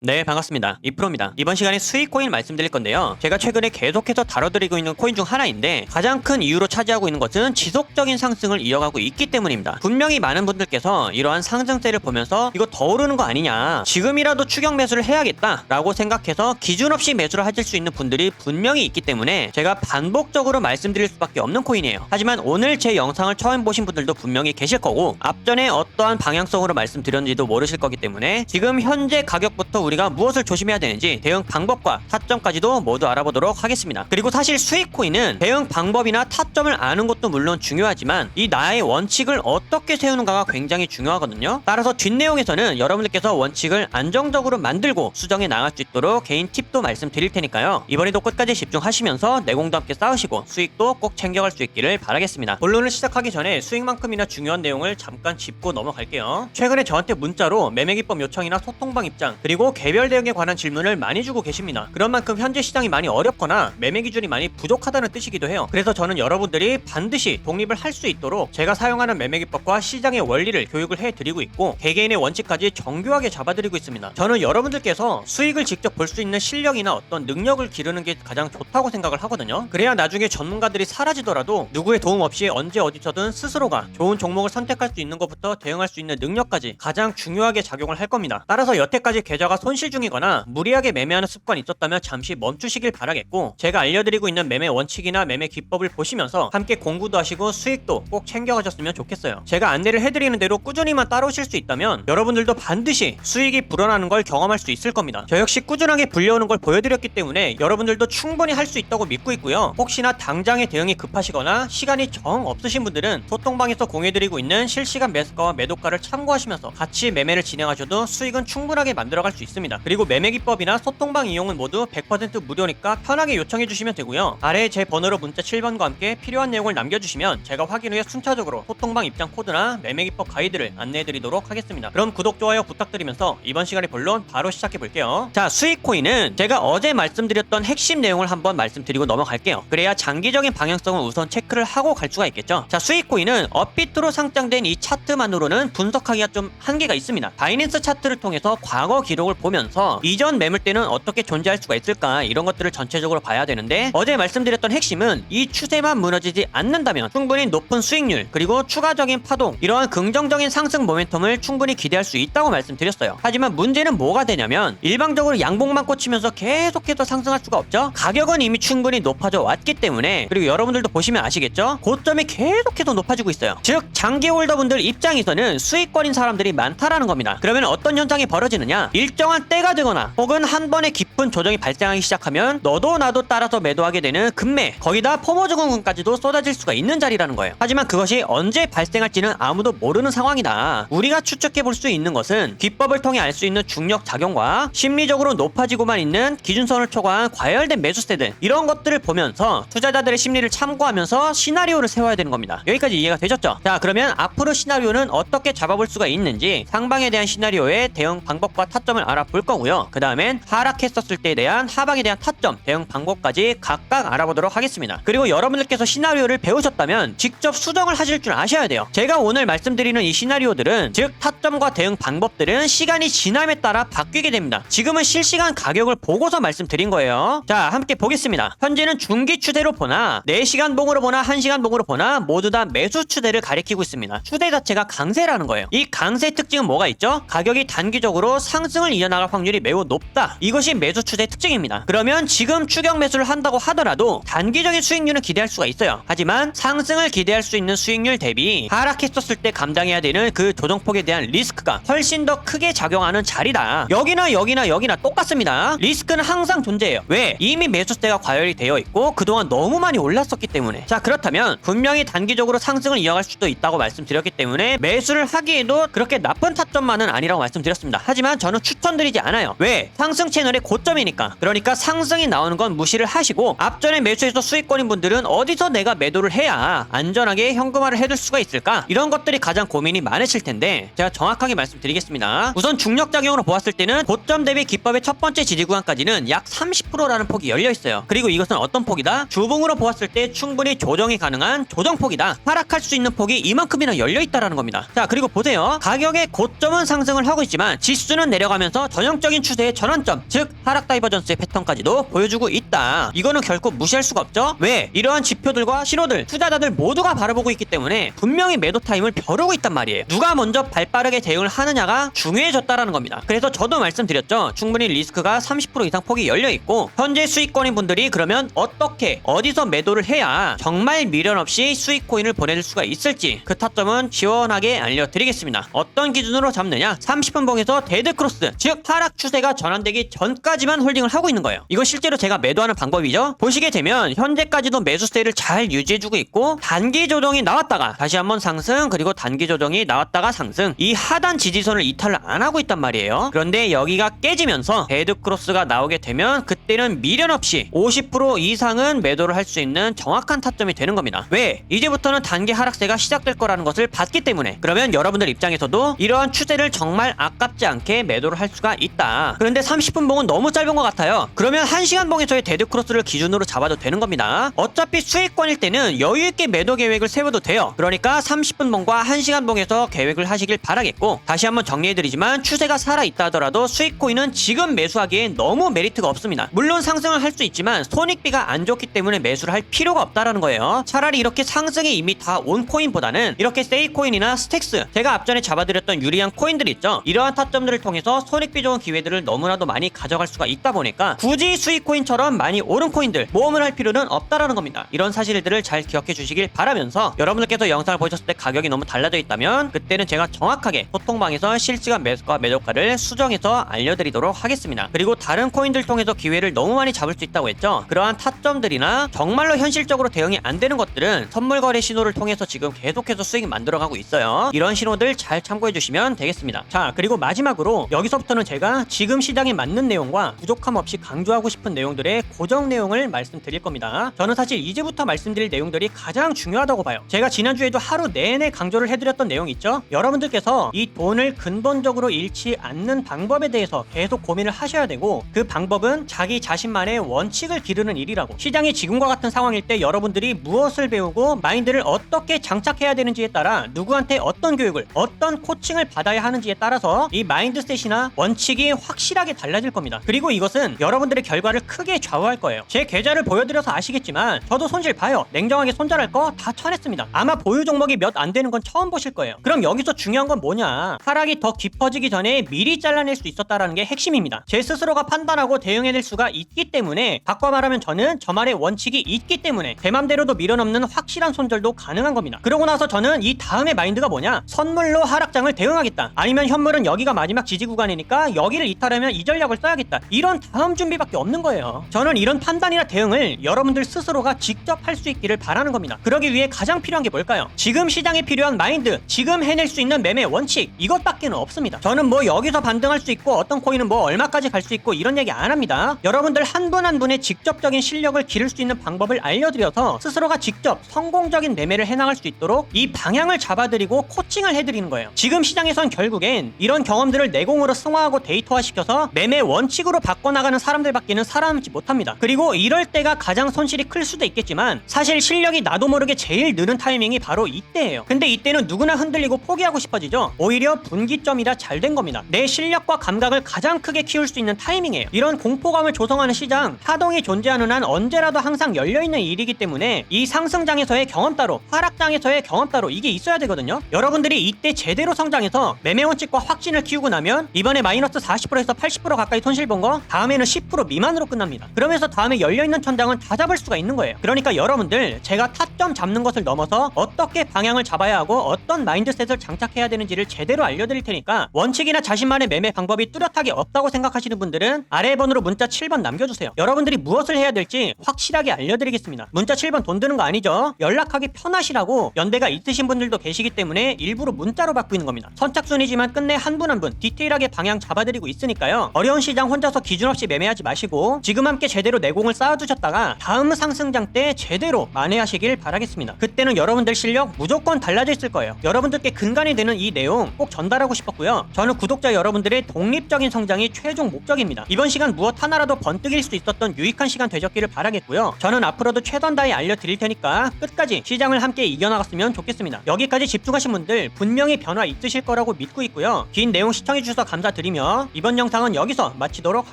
네, 반갑습니다. 이프로입니다. 이번 시간에 수익 코인 말씀드릴 건데요. 제가 최근에 계속해서 다뤄드리고 있는 코인 중 하나인데 가장 큰 이유로 차지하고 있는 것은 지속적인 상승을 이어가고 있기 때문입니다. 분명히 많은 분들께서 이러한 상승세를 보면서 이거 더 오르는 거 아니냐, 지금이라도 추격 매수를 해야겠다 라고 생각해서 기준 없이 매수를 하실 수 있는 분들이 분명히 있기 때문에 제가 반복적으로 말씀드릴 수밖에 없는 코인이에요. 하지만 오늘 제 영상을 처음 보신 분들도 분명히 계실 거고, 앞전에 어떠한 방향성으로 말씀드렸는지도 모르실 거기 때문에 지금 현재 가격부터 우리가 무엇을 조심해야 되는지 대응 방법과 타점까지도 모두 알아보도록 하겠습니다. 그리고 사실 수익 코인은 대응 방법이나 타점을 아는 것도 물론 중요하지만 이 나의 원칙을 어떻게 세우는가가 굉장히 중요하거든요. 따라서 뒷내용에서는 여러분들께서 원칙을 안정적으로 만들고 수정해 나갈 수 있도록 개인 팁도 말씀드릴 테니까요. 이번에도 끝까지 집중하시면서 내공도 함께 쌓으시고 수익도 꼭 챙겨갈 수 있기를 바라겠습니다. 본론을 시작하기 전에 수익만큼이나 중요한 내용을 잠깐 짚고 넘어갈게요. 최근에 저한테 문자로 매매기법 요청이나 소통방 입장, 그리고 개별 대응에 관한 질문을 많이 주고 계십니다. 그런 만큼 현재 시장이 많이 어렵거나 매매 기준이 많이 부족하다는 뜻이기도 해요. 그래서 저는 여러분들이 반드시 독립을 할 수 있도록 제가 사용하는 매매 기법과 시장의 원리를 교육을 해드리고 있고, 개개인의 원칙까지 정교하게 잡아드리고 있습니다. 저는 여러분들께서 수익을 직접 볼 수 있는 실력이나 어떤 능력을 기르는 게 가장 좋다고 생각을 하거든요. 그래야 나중에 전문가들이 사라지더라도 누구의 도움 없이 언제 어디서든 스스로가 좋은 종목을 선택할 수 있는 것부터 대응할 수 있는 능력까지 가장 중요하게 작용을 할 겁니다. 따라서 여태까지 계좌가 손실 중이거나 무리하게 매매하는 습관이 있었다면 잠시 멈추시길 바라겠고, 제가 알려드리고 있는 매매 원칙이나 매매 기법을 보시면서 함께 공부도 하시고 수익도 꼭 챙겨가셨으면 좋겠어요. 제가 안내를 해드리는 대로 꾸준히만 따라오실 수 있다면 여러분들도 반드시 수익이 불어나는 걸 경험할 수 있을 겁니다. 저 역시 꾸준하게 불려오는 걸 보여드렸기 때문에 여러분들도 충분히 할 수 있다고 믿고 있고요. 혹시나 당장의 대응이 급하시거나 시간이 정 없으신 분들은 소통방에서 공유해드리고 있는 실시간 매수가와 매도가를 참고하시면서 같이 매매를 진행하셔도 수익은 충분하게 만들어갈 수 있습니다. 그리고 매매 기법이나 소통방 이용은 모두 100% 무료니까 편하게 요청해 주시면 되고요. 아래에 제 번호로 문자 7번과 함께 필요한 내용을 남겨주시면 제가 확인 후에 순차적으로 소통방 입장 코드나 매매 기법 가이드를 안내해 드리도록 하겠습니다. 그럼 구독, 좋아요 부탁드리면서 이번 시간의 본론 바로 시작해 볼게요. 자, 수익 코인은 제가 어제 말씀드렸던 핵심 내용을 한번 말씀드리고 넘어갈게요. 그래야 장기적인 방향성을 우선 체크를 하고 갈 수가 있겠죠. 자, 수익 코인은 업비트로 상장된 이 차트만으로는 분석하기가 좀 한계가 있습니다. 바이낸스 차트를 통해서 과거 기록을 보면서 이전 매물대는 어떻게 존재할 수가 있을까, 이런 것들을 전체적으로 봐야 되는데, 어제 말씀드렸던 핵심은 이 추세만 무너지지 않는다면 충분히 높은 수익률 그리고 추가적인 파동, 이러한 긍정적인 상승 모멘텀을 충분히 기대할 수 있다고 말씀드렸어요. 하지만 문제는 뭐가 되냐면 일방적으로 양봉만 꽂히면서 계속해서 상승할 수가 없죠. 가격은 이미 충분히 높아져 왔기 때문에, 그리고 여러분들도 보시면 아시겠죠, 고점이 계속해서 높아지고 있어요. 즉 장기 홀더분들 입장에서는 수익권인 사람들이 많다라는 겁니다. 그러면 어떤 현상이 벌어지느냐, 일정한 때가 되거나 혹은 한 번에 깊은 조정이 발생하기 시작하면 너도 나도 따라서 매도하게 되는 급매, 거기다 포모 증후군까지도 쏟아질 수가 있는 자리라는 거예요. 하지만 그것이 언제 발생할지는 아무도 모르는 상황이다. 우리가 추측해 볼 수 있는 것은 기법을 통해 알 수 있는 중력 작용과 심리적으로 높아지고만 있는 기준선을 초과한 과열된 매수세들, 이런 것들을 보면서 투자자들의 심리를 참고하면서 시나리오를 세워야 되는 겁니다. 여기까지 이해가 되셨죠? 자, 그러면 앞으로 시나리오는 어떻게 잡아볼 수가 있는지 상방에 대한 시나리오의 대응 방법과 타점을 알아볼 거고요. 그 다음엔 하락했었을 때에 대한 하방에 대한 타점, 대응 방법까지 각각 알아보도록 하겠습니다. 그리고 여러분들께서 시나리오를 배우셨다면 직접 수정을 하실 줄 아셔야 돼요. 제가 오늘 말씀드리는 이 시나리오들은, 즉 타점과 대응 방법들은 시간이 지남에 따라 바뀌게 됩니다. 지금은 실시간 가격을 보고서 말씀드린 거예요. 자, 함께 보겠습니다. 현재는 중기 추세로 보나 4시간 봉으로 보나 1시간 봉으로 보나 모두 다 매수 추세를 가리키고 있습니다. 추세 자체가 강세라는 거예요. 이 강세 특징은 뭐가 있죠? 가격이 단기적으로 상승을 이어나갈 확률이 매우 높다. 이것이 매수 추세의 특징입니다. 그러면 지금 추격 매수를 한다고 하더라도 단기적인 수익률은 기대할 수가 있어요. 하지만 상승을 기대할 수 있는 수익률 대비 하락했었을 때 감당해야 되는 그 조정폭에 대한 리스크가 훨씬 더 크게 작용하는 자리다. 여기나 똑같습니다. 리스크는 항상 존재해요. 왜? 이미 매수세가 과열이 되어 있고 그동안 너무 많이 올랐었기 때문에. 자, 그렇다면 분명히 단기적으로 상승을 이어갈 수도 있다고 말씀드렸기 때문에 매수를 하기에도 그렇게 나쁜 타점만은 아니라고 말씀드렸습니다. 하지만 저는 추천드리지 않아요. 왜? 상승 채널의 고점이니까. 그러니까 상승이 나오는 건 무시를 하시고, 앞전에 매수해서 수익권인 분들은 어디서 내가 매도를 해야 안전하게 현금화를 해둘 수가 있을까, 이런 것들이 가장 고민이 많으실 텐데 제가 정확하게 말씀드리겠습니다. 우선 중력작용으로 보았을 때는 고점 대비 기법의 첫 번째 지지 구간까지는 약 30%라는 폭이 열려 있어요. 그리고 이것은 어떤 폭이다? 주봉으로 보았을 때 충분히 조정이 가능한 조정폭이다. 하락할 수 있는 폭이 이만큼이나 열려 있다라는 겁니다. 자, 그리고 보세요. 가격의 고점은 상승을 하고 있지만 지수는 내려가면서 전형적인 추세의 전환점, 즉 하락 다이버전스의 패턴까지도 보여주고 있다. 이거는 결코 무시할 수가 없죠. 왜? 이러한 지표들과 신호들 투자자들 모두가 바라보고 있기 때문에 분명히 매도 타임을 벼르고 있단 말이에요. 누가 먼저 발빠르게 대응을 하느냐가 중요해졌다라는 겁니다. 그래서 저도 말씀드렸죠. 충분히 리스크가 30% 이상 폭이 열려있고 현재 수익권인 분들이 그러면 어떻게 어디서 매도를 해야 정말 미련 없이 수익코인을 보내줄 수가 있을지 그 타점은 시원하게 알려드리겠습니다. 어떤 기준으로 잡느냐? 30분 봉에서 데드크로스, 즉 하락 추세가 전환되기 전까지만 홀딩을 하고 있는 거예요. 이거 실제로 제가 매도하는 방법이죠. 보시게 되면 현재까지도 매수세를 잘 유지해주고 있고 단기 조정이 나왔다가 다시 한번 상승, 그리고 단기 조정이 나왔다가 상승, 이 하단 지지선을 이탈을 안 하고 있단 말이에요. 그런데 여기가 깨지면서 데드크로스가 나오게 되면 그때는 미련 없이 50% 이상은 매도를 할 수 있는 정확한 타점이 되는 겁니다. 왜? 이제부터는 단기 하락세가 시작될 거라는 것을 봤기 때문에. 그러면 여러분들 입장에서도 이러한 추세를 정말 아깝지 않게 매도를 할 수가 있다. 그런데 30분 봉은 너무 짧은 것 같아요. 그러면 1시간 봉에서의 데드크로스를 기준으로 잡아도 되는 겁니다. 어차피 수익권일 때는 여유있게 매도 계획을 세워도 돼요. 그러니까 30분 봉과 1시간 봉에서 계획을 하시길 바라겠고, 다시 한번 정리해드리지만 추세가 살아있다 하더라도 수익코인은 지금 매수하기엔 너무 메리트가 없습니다. 물론 상승을 할 수 있지만 손익비가 안 좋기 때문에 매수를 할 필요가 없다라는 거예요. 차라리 이렇게 상승이 이미 다 온 코인보다는 이렇게 세이코인이나 스택스, 제가 앞전에 잡아드렸던 유리한 코인들 있죠. 이러한 타점들을 통해서 손익비 좋은 기회들을 너무나도 많이 가져갈 수가 있다 보니까 굳이 수익코인처럼 많이 오른 코인들 모험을 할 필요는 없다라는 겁니다. 이런 사실들을 잘 기억해 주시길 바라면서, 여러분들께서 영상을 보셨을 때 가격이 너무 달라져 있다면 그때는 제가 정확하게 소통방에서 실시간 매수가 매도가를 수정해서 알려드리도록 하겠습니다. 그리고 다른 코인들 통해서 기회를 너무 많이 잡을 수 있다고 했죠. 그러한 타점들이나 정말로 현실적으로 대응이 안 되는 것들은 선물 거래 신호를 통해서 지금 계속해서 수익 만들어가고 있어요. 이런 신호들 잘 참고해 주시면 되겠습니다. 자, 그리고 마지막으로 여기서부터는 제가 지금 시장에 맞는 내용과 부족함 없이 강조하고 싶은 내용들의 고정 내용을 말씀드릴 겁니다. 저는 사실 이제부터 말씀드릴 내용들이 가장 중요하다고 봐요. 제가 지난주에도 하루 내내 강조를 해드렸던 내용 있죠. 여러분들께서 이 돈을 근본적으로 잃지 않는 방법에 대해서 계속 고민을 하셔야 되고, 그 방법은 자기 자신만의 원칙을 기르는 일이라고. 시장이 지금과 같은 상황일 때 여러분들이 무엇을 배우고 마인드를 어떻게 장착해야 되는지에 따라 누구한테 어떤 교육을, 어떤 코칭을 받아야 하는지에 따라서 이 마인드셋이나 원칙이 확실하게 달라질 겁니다. 그리고 이것은 여러분들의 결과를 크게 좌우할 거예요. 제 계좌를 보여드려서 아시겠지만 저도 손실 봐요. 냉정하게 손절할 거 다 쳐냈습니다. 아마 보유 종목이 몇 안 되는 건 처음 보실 거예요. 그럼 여기서 중요한 건 뭐냐? 하락이 더 깊어지기 전에 미리 잘라낼 수 있었다라는 게 핵심입니다. 제 스스로가 판단하고 대응해낼 수가 있기 때문에, 바꿔 말하면 저는 저만의 원칙이 있기 때문에 제 맘대로도 밀어넘는 확실한 손절도 가능한 겁니다. 그러고 나서 저는 이 다음에 마인드가 뭐냐? 선물로 하락장을 대응하겠다. 아니면 현물은 여기가 마지막 지지 구간이니까 여기를 이탈하면 이 전략을 써야겠다. 이런 다음 준비밖에 없는 거예요. 저는 이런 판단이나 대응을 여러분들 스스로가 직접 할 수 있기를 바라는 겁니다. 그러기 위해 가장 필요한 게 뭘까요? 지금 시장에 필요한 마인드, 지금 해낼 수 있는 매매 원칙, 이것밖에는 없습니다. 저는 뭐 여기서 반등할 수 있고 어떤 코인은 뭐 얼마까지 갈 수 있고 이런 얘기 안 합니다. 여러분들 한 분 한 분의 직접적인 실력을 기를 수 있는 방법을 알려드려서 스스로가 직접 성공적인 매매를 해나갈 수 있도록 이 방향을 잡아드리고 코칭을 해드리는 거예요. 지금 시장에선 결국엔 이런 경험들을 내공으로 승화하고 데이터화시켜서 매매 원칙으로 바꿔나가는 사람들밖에는 살아남지 못합니다. 그리고 이럴 때가 가장 손실이 클 수도 있겠지만 사실 실력이 나도 모르게 제일 느는 타이밍이 바로 이때예요. 근데 이때는 누구나 흔들리고 포기하고 싶어지죠. 오히려 분기점이라 잘 된 겁니다. 내 실력과 감각을 가장 크게 키울 수 있는 타이밍이에요. 이런 공포감을 조성하는 시장, 파동이 존재하는 한 언제라도 항상 열려있는 일이기 때문에 이 상승장에서의 경험 따로, 하락장에서의 경험 따로, 이게 있어야 되거든요. 여러분들이 이때 제대로 성장해서 매매 원칙과 확신을 키우고 나면 이번에 마이너스 40%에서 80% 가까이 손실 본 거 다음에는 10% 미만으로 끝납니다. 그러면서 다음에 열려있는 천장은 다 잡을 수가 있는 거예요. 그러니까 여러분들, 제가 타점 잡는 것을 넘어서 어떻게 방향을 잡아야 하고 어떤 마인드셋을 장착해야 되는지를 제대로 알려드릴 테니까, 원칙이나 자신만의 매매 방법이 뚜렷하게 없다고 생각하시는 분들은 아래 번호로 문자 7번 남겨주세요. 여러분들이 무엇을 해야 될지 확실하게 알려드리겠습니다. 문자 7번 돈 드는 거 아니죠? 연락하기 편하시라고 연대가 있으신 분들도 계시기 때문에 일부러 문자로 받고 있는 겁니다. 선착순이지만 끝내 한 분 한 분 디테일하게 방향 잡아드리고 있으니까요. 어려운 시장 혼자서 기준 없이 매매하지 마시고 지금 함께 제대로 내공을 쌓아두셨다가 다음 상승장 때 제대로 만회하시길 바라겠습니다. 그때는 여러분들 실력 무조건 달라져 있을 거예요. 여러분들께 근간이 되는 이 내용 꼭 전달하고 싶었고요. 저는 구독자 여러분들의 독립적인 성장이 최종 목적입니다. 이번 시간 무엇 하나라도 번뜩일 수 있었던 유익한 시간 되셨기를 바라겠고요. 저는 앞으로도 최선 다해 알려드릴 테니까 끝까지 시장을 함께 이겨나갔으면 좋겠습니다. 여기까지 집중하신 분들 분명히 변화 있으실 거라고 믿고 있고요. 긴 내용 시청해주셔서 감사드리며 이번 영상은 여기서 마치도록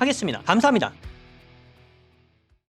하겠습니다. 감사합니다.